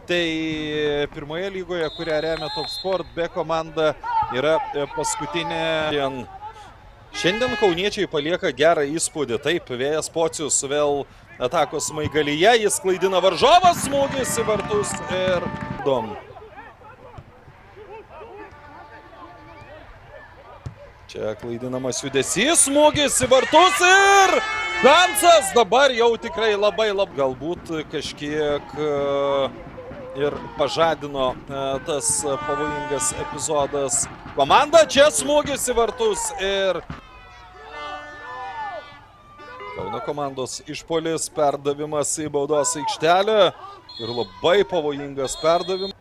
Tai pirmoje lygoje, kurią remia Top Sport, B komanda yra paskutinė. Šiandien kauniečiai palieka gerą įspūdį. Taip, Vėjas Pocius vėl atakos smaigalyje, jis klaidina varžovą, smūgis į vartus ir dom. Čia klaidinamas judesys, smūgis į vartus ir šansas dabar jau tikrai labai. Galbūt kažkiek ir pažadino tas pavojingas epizodas komanda. Čia smūgis į vartus ir Kauno komandos išpuolis, perdavimas į baudos aikštelę ir labai pavojingas perdavimas.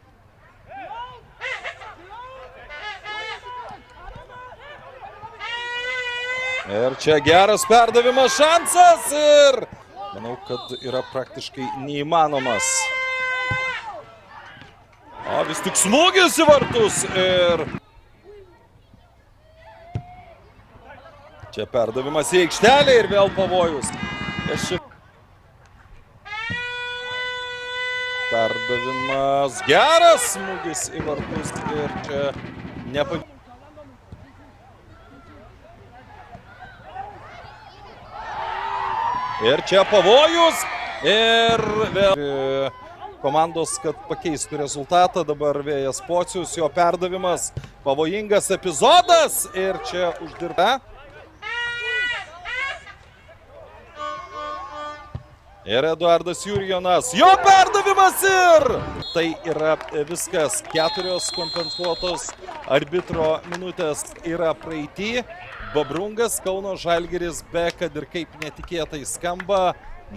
Ir čia geras perdavimas, šansas ir manau, kad yra praktiškai neįmanomas. O vis tik smūgis į vartus ir čia perdavimas į aikštelę ir vėl pavojus. Perdavimas, geras smūgis į vartus ir čia nepavyko. Ir čia pavojus ir vėl komandos, kad pakeistų rezultatą. Dabar Vėjas Pocius, jo perdavimas, pavojingas epizodas ir čia uždirba. Ir Eduardas Jurjonas, jo perdavimas ir tai yra viskas. 4 kompensuotos arbitro minutės yra praeity. Babrungas, Kauno Žalgiris, be kad ir kaip netikėtai skamba.